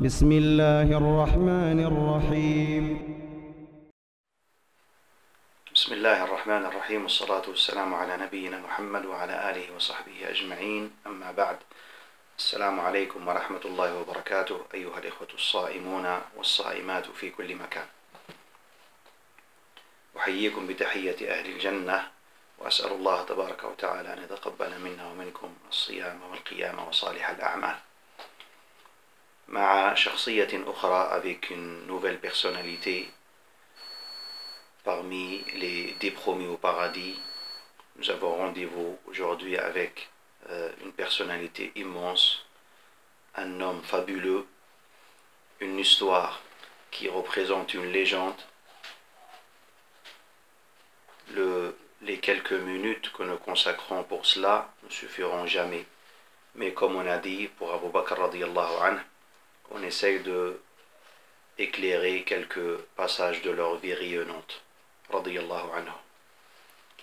بسم الله الرحمن الرحيم. بسم الله الرحمن الرحيم والصلاة والسلام على نبينا محمد وعلى آله وصحبه أجمعين. أما بعد، السلام عليكم ورحمة الله وبركاته أيها الإخوة الصائمون والصائمات في كل مكان. أحييكم بتحية أهل الجنة، وأسأل الله تبارك وتعالى أن يتقبل منا ومنكم الصيام والقيام وصالح الأعمال. مع شخصية أخرى avec une nouvelle personnalité parmi les 10 promis au paradis. Nous avons rendez-vous aujourd'hui avec une personnalité immense, un homme fabuleux, une histoire qui représente une légende. Les quelques minutes que nous consacrons pour cela ne suffiront jamais. Mais comme on a dit pour Abu Bakr radiyallahu anhu, on essaye de éclairer quelques passages de leur vie rayonnante radiyallahu anhu.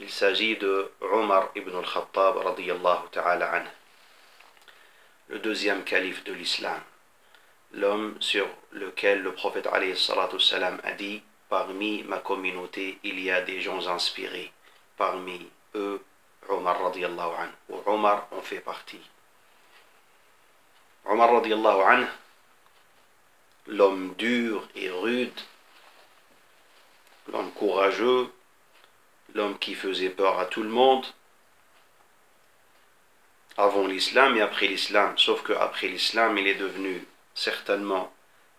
Il s'agit de Omar ibn al-Khattab radiyallahu ta'ala anhu, le deuxième calife de l'islam, l'homme sur lequel le prophète alayhi salatu salam a dit: parmi ma communauté il y a des gens inspirés, parmi eux Omar radiyallahu anhu, ou Omar en fait partie. Omar radiyallahu anhu, l'homme dur et rude, l'homme courageux, l'homme qui faisait peur à tout le monde, avant l'islam et après l'islam. Sauf qu'après l'islam, il est devenu certainement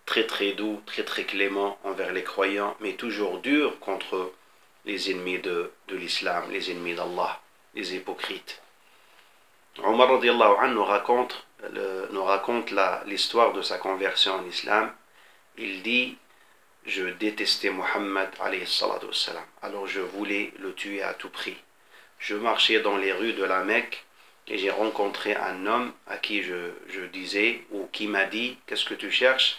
très très doux, très très clément envers les croyants, mais toujours dur contre les ennemis de l'islam, les ennemis d'Allah, les hypocrites. Omar radiyallahu anhu nous raconte l'histoire de sa conversion en islam. Il dit: je détestais Muhammad alayhi salatu wassalam, alors je voulais le tuer à tout prix. Je marchais dans les rues de la Mecque et j'ai rencontré un homme à qui je disais, ou qui m'a dit: qu'est-ce que tu cherches?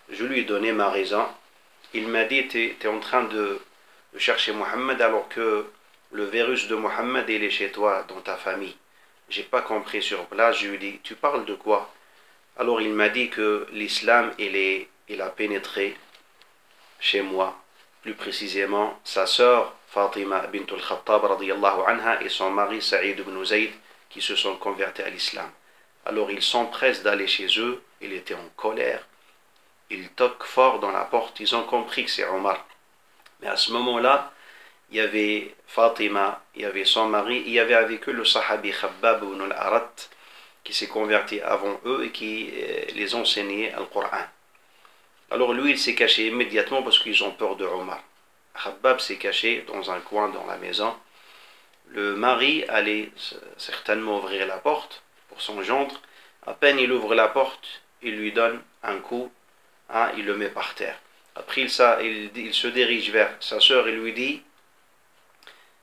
Je lui ai donné ma raison. Il m'a dit: tu es en train de chercher Muhammad alors que le virus de Muhammad il est chez toi, dans ta famille. J'ai pas compris sur place. Je lui ai dit: tu parles de quoi? Alors il m'a dit que l'islam il a pénétré chez moi, plus précisément sa sœur Fatima bint al-Khattab radiyallahu anha et son mari Saïd ibn Zayd qui se sont convertis à l'islam. Alors il s'empresse d'aller chez eux. Il était en colère, il toque fort dans la porte. Ils ont compris que c'est Omar, mais à ce moment-là il y avait Fatima, il y avait son mari, il y avait avec eux le sahabi Khabbab ibn al-Arat qui s'est converti avant eux et qui les enseignait le Coran. Alors lui il s'est caché immédiatement parce qu'ils ont peur de Omar. Khabbab s'est caché dans un coin dans la maison. Le mari allait certainement ouvrir la porte pour son gendre. À peine il ouvre la porte, il lui donne un coup, il le met par terre. Après il se dirige vers sa sœur et lui dit: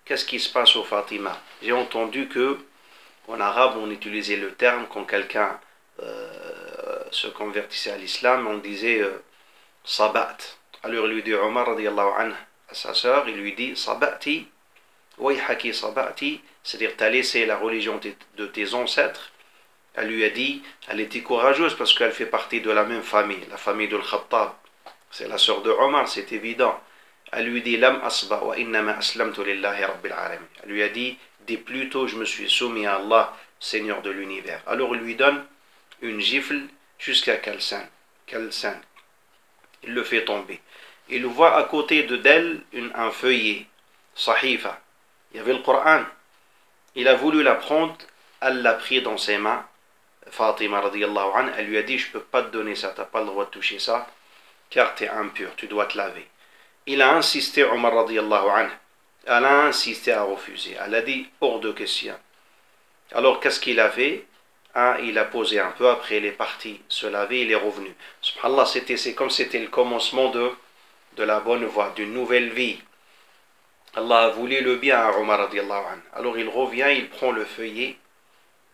qu'est-ce qui se passe au Fatima? J'ai entendu que en arabe on utilisait le terme quand quelqu'un se convertissait à l'islam, on disait sabat. Alors il lui dit, Omar radiyallahu anhu, à sa sœur, il lui dit: sabati, wayhaki sabati, c'est-à-dire t'as laissé la religion de tes ancêtres. Elle lui a dit, elle était courageuse parce qu'elle fait partie de la même famille, la famille de Khattab. C'est la sœur de Omar, c'est évident. Elle lui dit: lam asba wa innama aslamtu lillahi rabbil alamin. Elle lui a dit: dis plutôt je me suis soumis à Allah, Seigneur de l'univers. Alors il lui donne une gifle jusqu'à qu'elle saigne. Il le fait tomber. Il voit à côté d'elle un feuillet, sahifa. Il y avait le Coran. Il a voulu la prendre, elle l'a pris dans ses mains. Fatima radiyallahu anha, elle lui a dit: je ne peux pas te donner ça, tu n'as pas le droit de toucher ça, car tu es impur, tu dois te laver. Il a insisté, Omar radiyallahu anhu. Elle a insisté à refuser. Elle a dit: hors de question. Alors qu'est-ce qu'il a fait? Il a posé un peu, après il est parti se laver, il est revenu. Subhanallah, c'est comme c'était le commencement de la bonne voie, d'une nouvelle vie. Allah a voulu le bien à Omar radiyallahu anhu. Alors il revient, il prend le feuillet,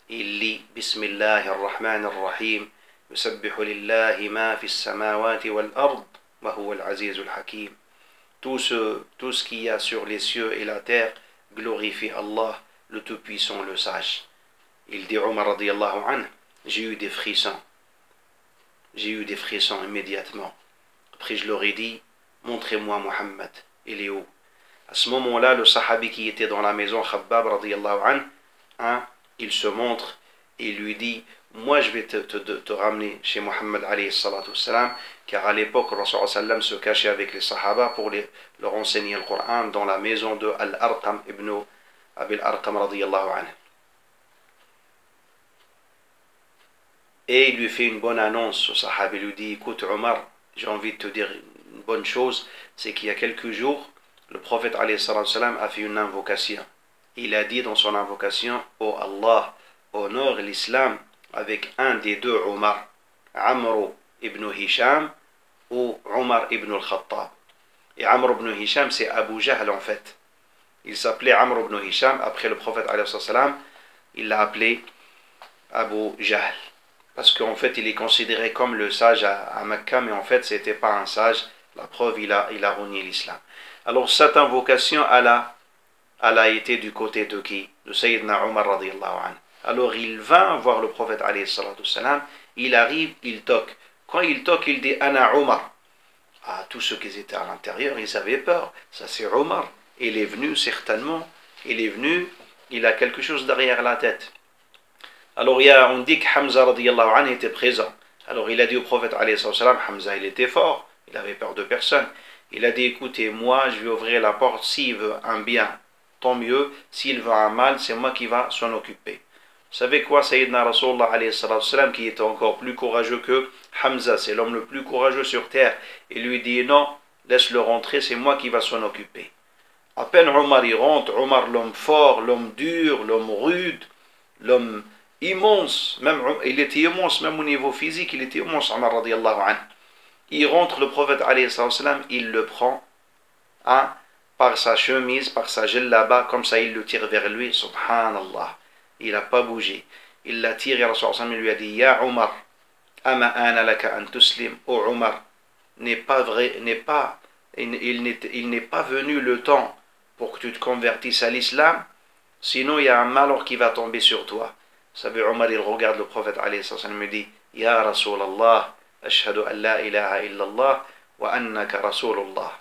il lit: Bismillahir Rahmanir Rahim, Yusabbihu lillahi ma fis samawati wal ard, wa huwa al-azizul hakim. Tout ce qu'il y a sur les cieux et la terre glorifie Allah, le Tout-Puissant, le Sage. Il dit, Omar radiyallahu anhu, j'ai eu des frissons. j'ai eu des frissons immédiatement. Après je leur ai dit, montrez-moi Muhammad, il est où? À ce moment-là, le sahabi qui était dans la maison, Khabbab radiyallahu anhu, hein, il se montre et lui dit, moi je vais te ramener chez Muhammad alayhi salatu wassalam, car à l'époque, Rasul sallam se cachait avec les sahaba pour leur enseigner le Coran dans la maison de Al-Arqam ibn Abil Arqam radiyallahu anhu. Et il lui fait une bonne annonce, au sahaba, il lui dit, écoute Omar, j'ai envie de te dire une bonne chose, c'est qu'il y a quelques jours, le prophète alayhi salatu wassalam a fait une invocation. Il a dit dans son invocation, ô Allah, honore l'islam avec un des deux Omar, Amr ibn Hisham ou Omar ibn al-Khattab. Et Amr ibn Hisham, c'est Abu Jahl en fait. Il s'appelait Amr ibn Hisham, après le prophète alayhi salam, il l'a appelé Abu Jahl. Parce qu'en fait, il est considéré comme le sage à Mecca, mais en fait, ce n'était pas un sage. La preuve, il a renié l'islam. Alors, cette invocation, elle a été du côté de qui? De Sayyidina Omar radiyallahu anhu. Alors, il va voir le prophète alayhi salatu wassalam, il arrive, il toque. Quand il toque, il dit Ana Omar. Ah, tous ceux qui étaient à l'intérieur, ils avaient peur. Ça, c'est Omar. Il est venu, certainement. Il est venu, il a quelque chose derrière la tête. Alors, on dit que Hamza radiyallahu anhu était présent. Alors, il a dit au prophète alayhi salam, Hamza, il était fort. Il avait peur de personne. Il a dit, écoutez, moi, je vais ouvrir la porte. S'il veut un bien, tant mieux. S'il veut un mal, c'est moi qui va s'en occuper. Vous savez quoi, Sayyidina Rasulullah alayhi salam, qui était encore plus courageux que Hamza, c'est l'homme le plus courageux sur terre. Il lui dit, non, laisse-le rentrer, c'est moi qui va s'en occuper. À peine Omar y rentre, Omar l'homme fort, l'homme dur, l'homme rude, l'homme immense, même, il était immense, même au niveau physique, il était immense, Omar radiyallahu anhu. Il rentre, le prophète alayhi salam, il le prend, hein, par sa chemise, par sa jellaba, comme ça il le tire vers lui, subhanallah. Il n'a pas bougé. Il l'a tiré, il lui a dit, Ya Omar, ama ana laka an tuslim, ô Omar, n'est pas vrai, il n'est pas venu le temps pour que tu te convertisses à l'islam, sinon il y a un malheur qui va tomber sur toi. Vous savez, Omar, il regarde le prophète alayhi salam, il me dit, Ya Rasulallah, ashhadu an la ilaha illallah, wa annaka Rasulullah.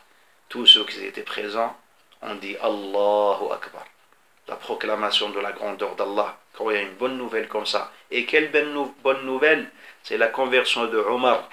Tous ceux qui étaient présents ont dit Allahu Akbar. La proclamation de la grandeur d'Allah, quand il y a une bonne nouvelle comme ça. Et quelle bonne nouvelle? C'est la conversion de Omar.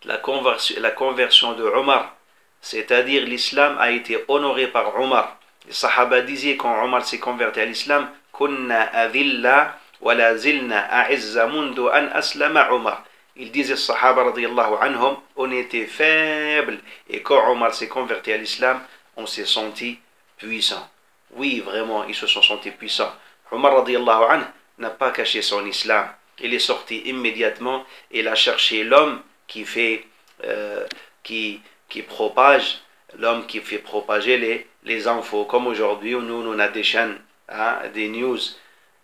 La conversion de Omar, c'est-à-dire l'islam a été honoré par Omar. Les Sahaba disaient quand Omar s'est converti à l'islam, Kunna adilla wa la zilna a'izza mundu an aslama Omar. Ils disaient, Sahaba radiyallahu anhum, on était faibles. Et quand Omar s'est converti à l'islam, on s'est senti puissant. Oui, vraiment, ils se sont sentis puissants. Omar radiyallahu anhu n'a pas caché son islam. Il est sorti immédiatement. Il a cherché l'homme qui propage, l'homme qui fait propager les infos. Comme aujourd'hui, nous, on a des chaînes, hein, des news.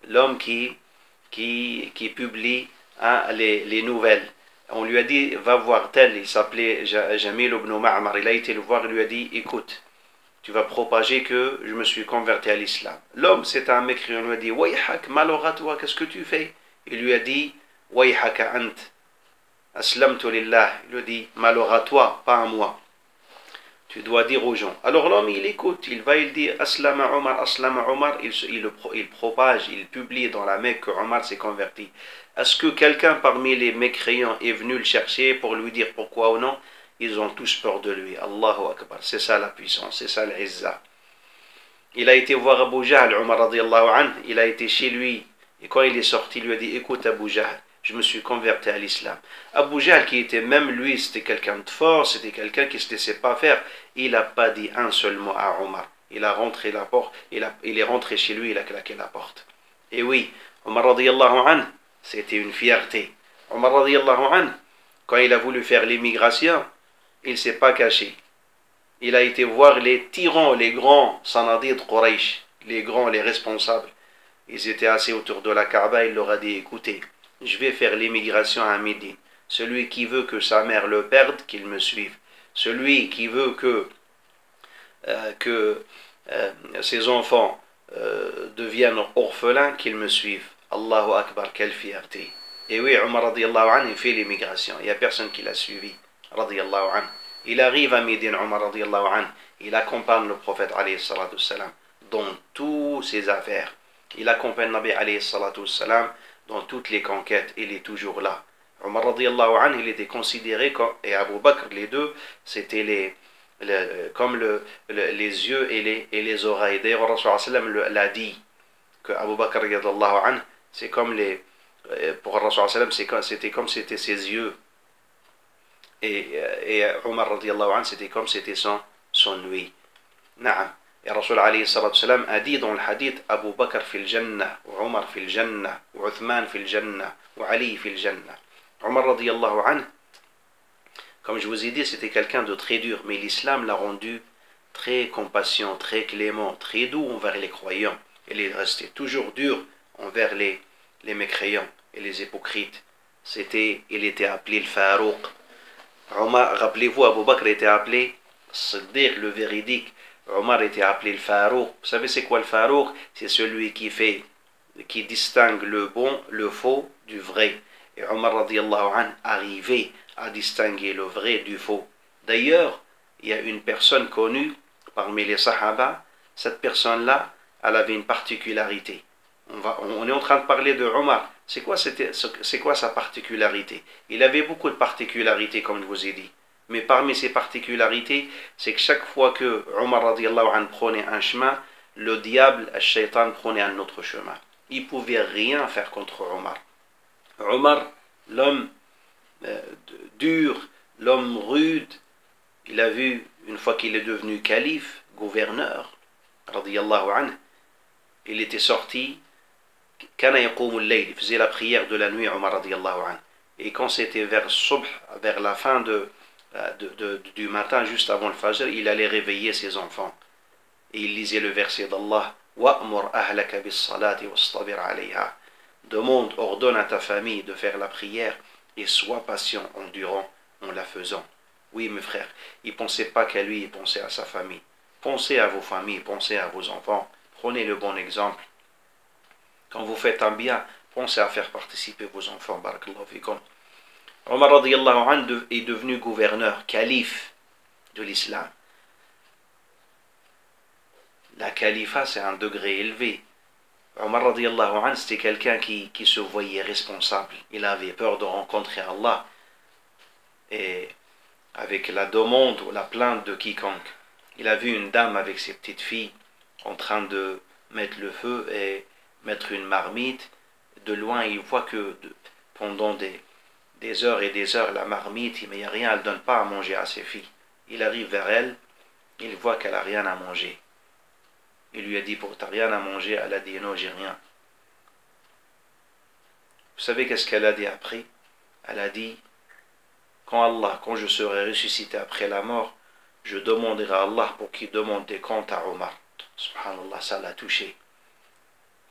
L'homme qui publie, hein, les nouvelles. On lui a dit, va voir tel. Il s'appelait Jamil ibn Ma'mar. Il a été le voir, il lui a dit, écoute, tu vas propager que je me suis converti à l'islam. L'homme, c'est un mécréant, lui a dit, Wayhak, malheur à toi, qu'est-ce que tu fais? Il lui a dit, Wayhaka ant, aslamtu lillah. Il lui a dit, malheur à toi, pas à moi. Tu dois dire aux gens. Alors l'homme, il écoute, il va, il dit, Aslama Omar, il propage, il publie dans la Mecque que Omar s'est converti. Est-ce que quelqu'un parmi les mécréants est venu le chercher pour lui dire pourquoi ou non? Ils ont tous peur de lui. Allahu Akbar. C'est ça la puissance, c'est ça l'izza. Il a été voir Abu Jahl, Omar radiyallahu anhu, il a été chez lui. Et quand il est sorti, il lui a dit, écoute Abu Jahl, je me suis converti à l'islam. Abu Jahl, qui était même lui, c'était quelqu'un de fort, c'était quelqu'un qui ne se laissait pas faire. Il n'a pas dit un seul mot à Omar. Il a rentré la porte, il est rentré chez lui, il a claqué la porte. Et oui, Omar radiyallahu anhu, c'était une fierté. Omar radiyallahu anhu, quand il a voulu faire l'immigration, il ne s'est pas caché. Il a été voir les tyrans, les grands sanadid Quraysh, les grands, les responsables. Ils étaient assis autour de la Kaaba, il leur a dit, écoutez, je vais faire l'immigration à Médine. Celui qui veut que sa mère le perde, qu'il me suive. Celui qui veut que ses enfants deviennent orphelins, qu'il me suive. Allahu Akbar, quelle fierté. Et oui, Omar radiallahu anhu, il fait l'immigration. Il n'y a personne qui l'a suivi, radiallahu anhu. Il arrive à Médine, Omar radiallahu anhu. Il accompagne le prophète, alayhi salatu wassalam, dans toutes ses affaires. Il accompagne Nabi, alayhi salatu wassalam, dans toutes les conquêtes. Il est toujours là. Omar radiallahu anhu, il était considéré comme, et Abu Bakr, les deux, c'était comme les yeux et les oreilles. D'ailleurs, le Rasul sallam l'a dit, que Abu Bakr radiallahu anhu, c'est comme pour le Rasul sallam, c'était comme c'était ses yeux. Et Omar radiallahu anhu, c'était comme c'était son nuit. Naam. Et Rasul alayhi salatu salam a dit dans le hadith, Abu Bakr fil jannah, ou Omar fil jannah, ou Uthman fil jannah, ou Ali fil jannah. Omar radiallahu anhu, comme je vous ai dit, c'était quelqu'un de très dur, mais l'islam l'a rendu très compatissant, très clément, très doux envers les croyants. Il est resté toujours dur envers les mécréants et les hypocrites. Il était appelé le Farouq. Omar, rappelez-vous, Abu Bakr était appelé Siddiq, le véridique. Omar était appelé le Farouq. Vous savez c'est quoi le Farouq? C'est celui qui distingue le bon, le faux du vrai. Et Omar radiallahu anhu arrivait à distinguer le vrai du faux. D'ailleurs, il y a une personne connue parmi les Sahaba. Cette personne-là, elle avait une particularité. On est en train de parler de Omar. C'est quoi sa particularité? Il avait beaucoup de particularités, comme je vous ai dit. Mais parmi ces particularités, c'est que chaque fois que Omar radiallahu anhu prenait un chemin, le diable, le shaitan, prenait un autre chemin. Il ne pouvait rien faire contre Omar. Omar, l'homme dur, l'homme rude, il a vu, une fois qu'il est devenu calife, gouverneur, radiallahu anhu, il était sorti, il faisait la prière de la nuit, Omar radiallahu anhu. Et quand c'était vers subh, vers la fin du matin, juste avant le fajr, il allait réveiller ses enfants. Et il lisait le verset d'Allah, وَأْمُرْ أَهْلَكَ بِالصَّلَاةِ وَاسْطَبِرْ عَلَيْهَا. Demande, ordonne à ta famille de faire la prière et sois patient, endurant en la faisant. Oui, mes frères, il ne pensait pas qu'à lui, il pensait à sa famille. Pensez à vos familles, pensez à vos enfants. Prenez le bon exemple. Quand vous faites un bien, pensez à faire participer vos enfants. Barakallahu fikum. Omar radiallahu anhu est devenu gouverneur, calife de l'islam. La califat, c'est un degré élevé. Omar radiallahu anhu, c'était quelqu'un qui se voyait responsable. Il avait peur de rencontrer Allah. Et avec la demande ou la plainte de quiconque. Il a vu une dame avec ses petites filles en train de mettre le feu et mettre une marmite. De loin, il voit que pendant des heures et des heures, la marmite, il n'y a rien, elle ne donne pas à manger à ses filles. Il arrive vers elle, il voit qu'elle n'a rien à manger. Il lui a dit, pour t'as rien à manger? Elle a dit, non, j'ai rien. Vous savez qu'est-ce qu'elle a dit après? Elle a dit, quand je serai ressuscité après la mort, je demanderai à Allah pour qu'il demande des comptes à Omar. Subhanallah, ça l'a touché.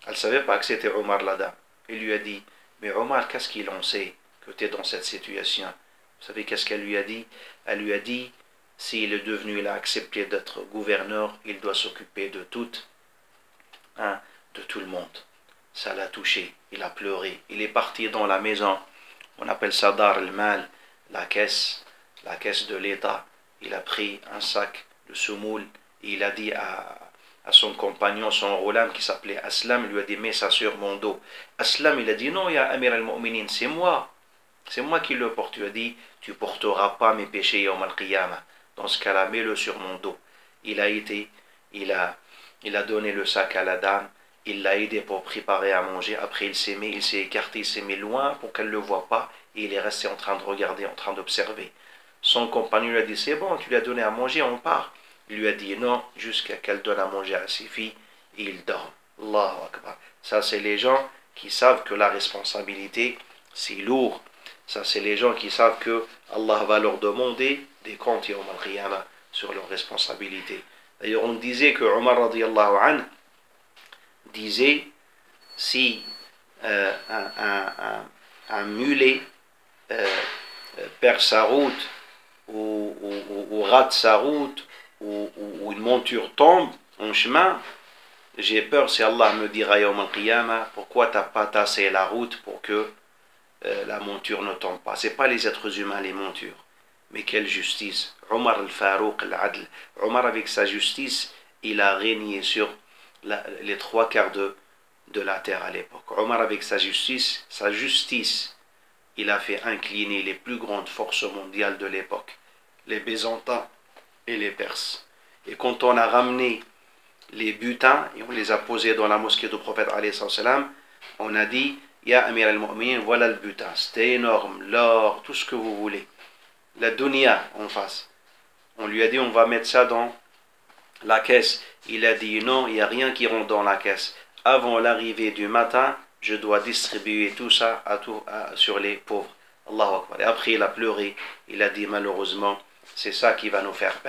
Elle ne savait pas que c'était Omar la dame. Il lui a dit, mais Omar, qu'est-ce qu'il en sait que tu es dans cette situation? Vous savez qu'est-ce qu'elle lui a dit? Elle lui a dit, s'il est devenu, il a accepté d'être gouverneur, il doit s'occuper de tout le monde. Ça l'a touché, il a pleuré. Il est parti dans la maison, on appelle ça Dar al-Mal, la caisse de l'État. Il a pris un sac de semoule et il a dit à son compagnon, son roulam qui s'appelait Aslam, il lui a dit, mets ça sur mon dos. Aslam, il a dit, non, ya Amir al-Mu'minin, c'est moi qui le porte. Tu as dit, tu porteras pas mes péchés yawm al-Qiyamah. Dans ce cas-là, mets-le sur mon dos. Il a donné le sac à la dame, il l'a aidé pour préparer à manger. Après, il s'est écarté, il s'est mis loin pour qu'elle ne le voie pas. Et il est resté en train de regarder, en train d'observer. Son compagnon lui a dit, c'est bon, tu lui as donné à manger, on part. Il lui a dit non, jusqu'à qu'elle donne à manger à ses filles, et il dort. Allahu Akbar. Ça, c'est les gens qui savent que la responsabilité, c'est lourd. Ça, c'est les gens qui savent que Allah va leur demander des comptes yawm al-Qiyamah sur leurs responsabilités. D'ailleurs, on disait que Omar radiallahu anhu disait, si un mulet perd sa route ou rate sa route ou une monture tombe en chemin, j'ai peur si Allah me dira yawm al-Qiyamah, pourquoi tu n'as pas tassé la route pour que la monture ne tombe pas. Ce n'est pas les êtres humains, les montures. Mais quelle justice. Omar al-Farouq al-Adl. Omar, avec sa justice, il a régné sur les trois quarts de la terre à l'époque. Omar, avec sa justice, il a fait incliner les plus grandes forces mondiales de l'époque, les Byzantins et les Perses. Et quand on a ramené les butins et on les a posés dans la mosquée du prophète, on a dit, Ya Amir al-Mu'minin, voilà le butin. C'était énorme, l'or, tout ce que vous voulez. La dunya en face. On lui a dit, on va mettre ça dans la caisse. Il a dit, non, il n'y a rien qui rentre dans la caisse. Avant l'arrivée du matin, je dois distribuer tout ça sur les pauvres. Allahu Akbar. Et après, il a pleuré. Il a dit, malheureusement, c'est ça qui va nous faire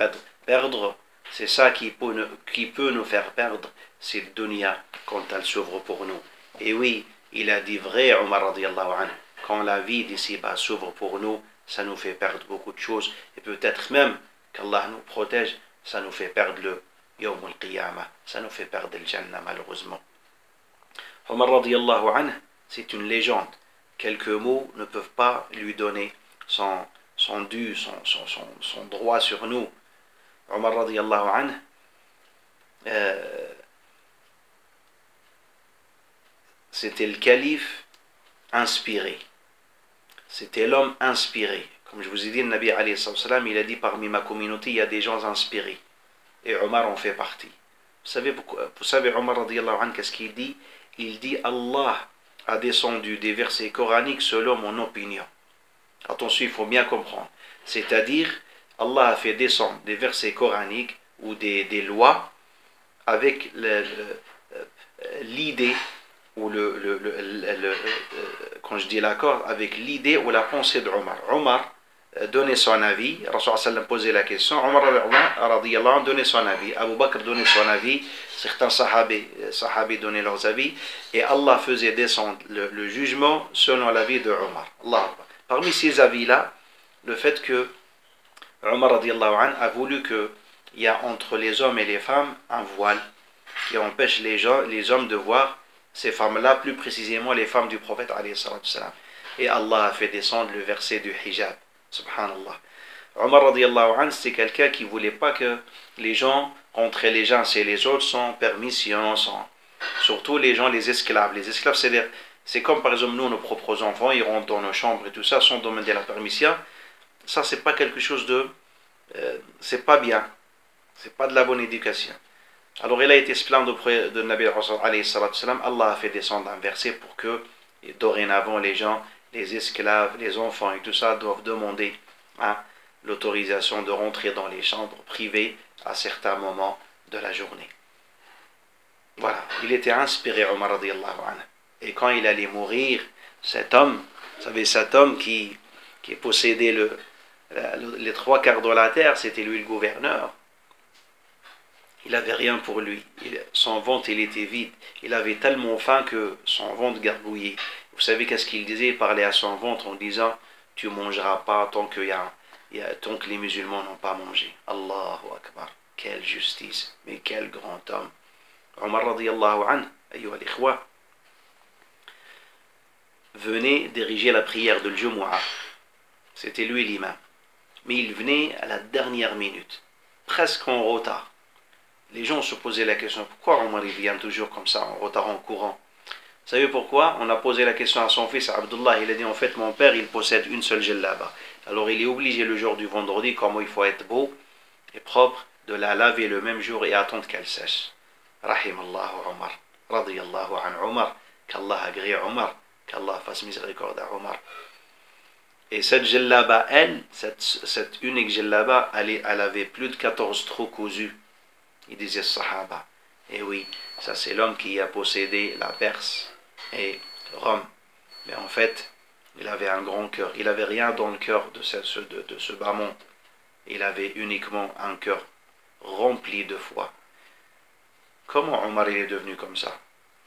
perdre. C'est ça qui peut nous faire perdre. C'est le dunya quand elle s'ouvre pour nous. Et oui, il a dit vrai, Omar radiallahu anhu. Quand la vie d'ici-bas s'ouvre pour nous, ça nous fait perdre beaucoup de choses. Et peut-être même qu'Allah nous protège, ça nous fait perdre le Yawm al-Qiyamah. Ça nous fait perdre le Jannah, malheureusement. Omar radiallahu anhu, c'est une légende. Quelques mots ne peuvent pas lui donner son dû, son droit sur nous. Omar radiallahu anhu, c'était le calife inspiré. C'était l'homme inspiré. Comme je vous ai dit, le Nabi alayhi salam, il a dit parmi ma communauté, il y a des gens inspirés. Et Omar en fait partie. Vous savez Omar radiallahu anhu, qu'est-ce qu'il dit? Il dit Allah a descendu des versets coraniques selon mon opinion. Attention, il faut bien comprendre. C'est-à-dire, Allah a fait descendre des versets coraniques ou des lois avec l'idée ou quand je dis l'accord, avec l'idée ou la pensée d'Omar. Omar donnait son avis, Rasul sallam posait la question, Omar radiyallahu anhu donnait son avis, Abu Bakr donnait son avis, certains sahabis donnaient leurs avis, et Allah faisait descendre le jugement selon l'avis de Omar. Parmi ces avis-là, le fait que Omar radiyallahu anhu a voulu qu'il y a entre les hommes et les femmes un voile qui empêche les hommes de voir ces femmes-là, plus précisément les femmes du prophète alayhi salatu salam. Et Allah a fait descendre le verset du hijab. Subhanallah. Omar radiyallahu anhu, c'est quelqu'un qui ne voulait pas que les gens rentraient les uns chez les autres sans permission, surtout les esclaves. Les esclaves, c'est comme par exemple nous, nos propres enfants, ils rentrent dans nos chambres et tout ça sans demander la permission. Ça, c'est pas quelque chose c'est pas bien. C'est pas de la bonne éducation. Alors il a été se plaindre auprès de Nabi alayhi salatu salam. Allah a fait descendre un verset pour que dorénavant les gens, les esclaves, les enfants et tout ça doivent demander l'autorisation de rentrer dans les chambres privées à certains moments de la journée. Voilà, il était inspiré Omar radiyallahu anhu. Et quand il allait mourir, cet homme, vous savez, cet homme qui possédait les trois quarts de la terre, c'était lui le gouverneur. Il n'avait rien pour lui. Son ventre, il était vide. Il avait tellement faim que son ventre gargouillait. Vous savez qu'est-ce qu'il disait? Il parlait à son ventre en disant, tu ne mangeras pas tant que les musulmans n'ont pas mangé. Allahu Akbar. Quelle justice. Mais quel grand homme. Omar radiyallahu anhu, ayyuha al-ikhwa, venait diriger la prière de l'Jumu'ah. C'était lui l'imam. Mais il venait à la dernière minute, presque en retard. Les gens se posaient la question, pourquoi Omar vient toujours comme ça, en retard, en courant? Vous savez pourquoi? On a posé la question à son fils Abdullah, il a dit en fait mon père il possède une seule djellaba. Alors il est obligé le jour du vendredi, comme il faut être beau et propre, de la laver le même jour et attendre qu'elle sèche. Rahimallahu Omar, radiyallahu an Omar, qu'Allah agrée Omar, qu'Allah fasse miséricorde à Omar. Et cette djellaba, cette unique djellaba, elle avait plus de 14 trous cousus. Il disait Sahaba. Et oui, ça c'est l'homme qui a possédé la Perse et Rome. Mais en fait, il avait un grand cœur. Il n'avait rien dans le cœur de ce bas monde. Il avait uniquement un cœur rempli de foi. Comment Omar est devenu comme ça?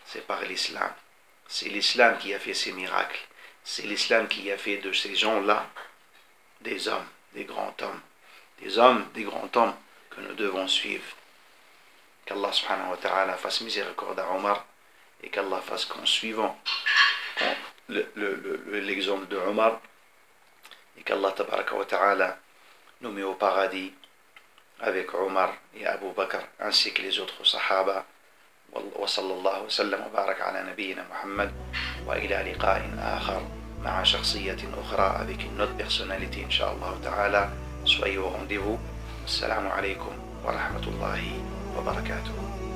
C'est par l'islam. C'est l'islam qui a fait ces miracles. C'est l'islam qui a fait de ces gens-là des hommes, des grands hommes. Des hommes, des grands hommes que nous devons suivre. Qu'Allah subhanahu wa ta'ala fasse miséricorde à Omar et qu'Allah fasse qu'en suivant, l'exemple de Omar, et qu'Allah tabaraka wa ta'ala nous met au paradis avec Omar et Abu Bakr ainsi que les autres sahaba. وصلى الله وسلم وبارك على نبينا محمد وإلى لقاء آخر مع شخصية أخرى avec une autre personnalité Inch'Allah ta'ala. Soyez au rendez-vous. Assalamu alaikum wa rahmatullahi wa barakatuh.